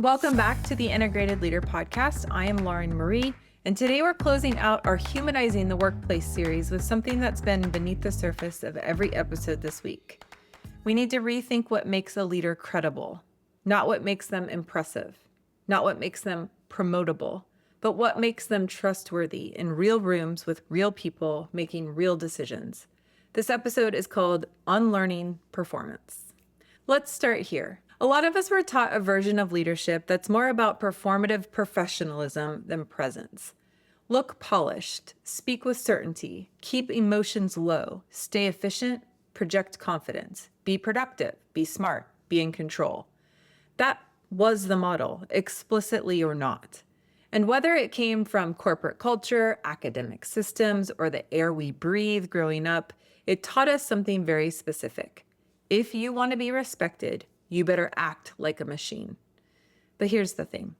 Welcome back to the Integrated Leader Podcast. I am Lauren Marie, and today we're closing out our Humanizing the Workplace series with something that's been beneath the surface of every episode this week. We need to rethink what makes a leader credible, not what makes them impressive, not what makes them promotable, but what makes them trustworthy in real rooms with real people making real decisions. This episode is called Unlearning Performance. Let's start here. A lot of us were taught a version of leadership that's more about performative professionalism than presence. Look polished, speak with certainty, keep emotions low, stay efficient, project confidence, be productive, be smart, be in control. That was the model, explicitly or not. And whether it came from corporate culture, academic systems, or the air we breathe growing up, it taught us something very specific. If you want to be respected, you better act like a machine. But here's the thing.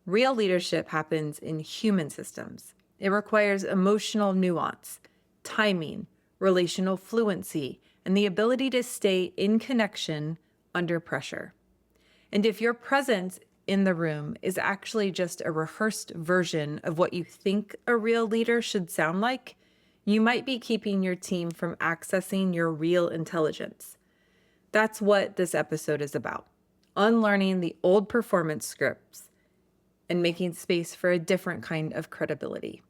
Real leadership happens in human systems. It requires emotional nuance, timing, relational fluency, and the ability to stay in connection under pressure. And if your presence in the room is actually just a rehearsed version of what you think a real leader should sound like, you might be keeping your team from accessing your real intelligence. That's what this episode is about. Unlearning the old performance scripts and making space for a different kind of credibility.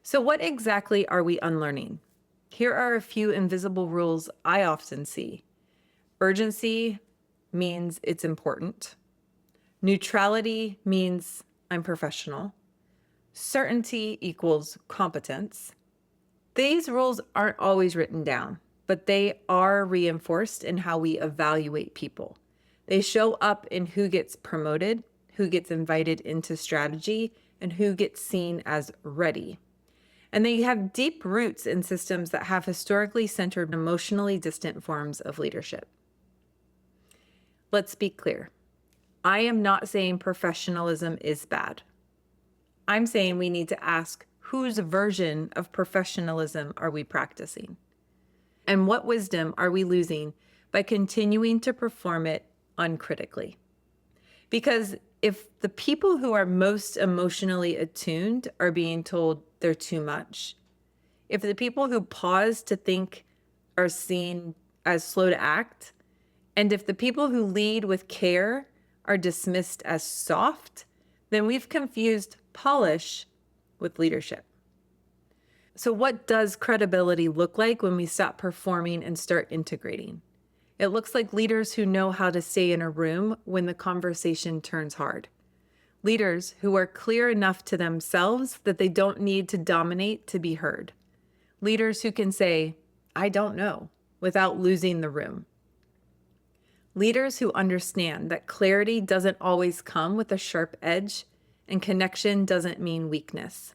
So what exactly are we unlearning? Here are a few invisible rules I often see. Urgency means it's important. Neutrality means I'm professional. Certainty equals competence. These rules aren't always written down, but they are reinforced in how we evaluate people. They show up in who gets promoted, who gets invited into strategy, and who gets seen as ready. And they have deep roots in systems that have historically centered emotionally distant forms of leadership. Let's be clear. I am not saying professionalism is bad. I'm saying we need to ask, whose version of professionalism are we practicing? And what wisdom are we losing by continuing to perform it uncritically? Because if the people who are most emotionally attuned are being told they're too much, if the people who pause to think are seen as slow to act, and if the people who lead with care are dismissed as soft, then we've confused polish with leadership. So what does credibility look like when we stop performing and start integrating? It looks like leaders who know how to stay in a room when the conversation turns hard. Leaders who are clear enough to themselves that they don't need to dominate to be heard. Leaders who can say, I don't know, without losing the room. Leaders who understand that clarity doesn't always come with a sharp edge and connection doesn't mean weakness.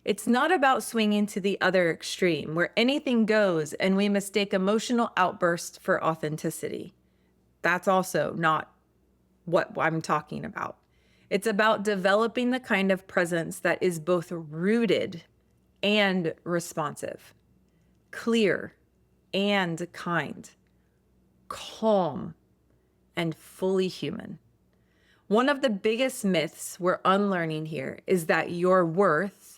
It's not about swinging to the other extreme where anything goes and we mistake emotional outbursts for authenticity. That's also not what I'm talking about. It's about developing the kind of presence that is both rooted and responsive, clear and kind, calm and fully human. One of the biggest myths we're unlearning here is that your worth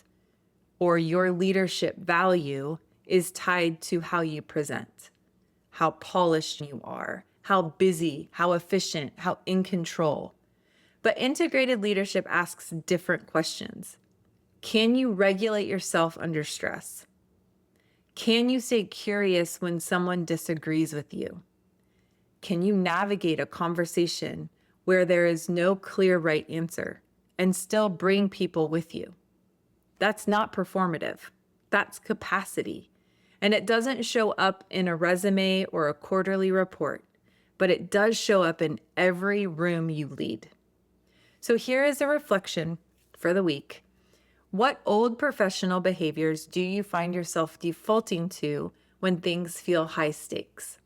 or your leadership value is tied to how you present, how polished you are, how busy, how efficient, how in control. But integrated leadership asks different questions. Can you regulate yourself under stress? Can you stay curious when someone disagrees with you? Can you navigate a conversation where there is no clear right answer and still bring people with you? That's not performative. That's capacity. And it doesn't show up in a resume or a quarterly report, but it does show up in every room you lead. So here is a reflection for the week. What old professional behaviors do you find yourself defaulting to when things feel high stakes?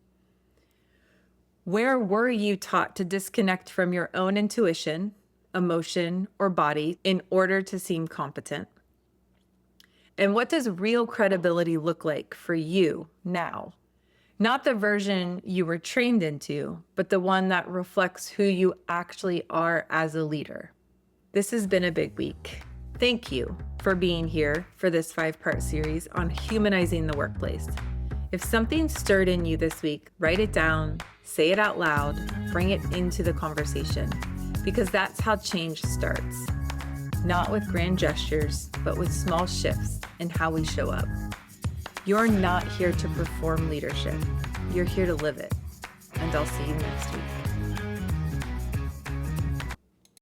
Where were you taught to disconnect from your own intuition, emotion, or body in order to seem competent? And what does real credibility look like for you now? Not the version you were trained into, but the one that reflects who you actually are as a leader. This has been a big week. Thank you for being here for this 5-part series on humanizing the workplace. If something stirred in you this week, write it down, say it out loud, bring it into the conversation, because that's how change starts. Not with grand gestures, but with small shifts in how we show up. You're not here to perform leadership. You're here to live it. And I'll see you next week.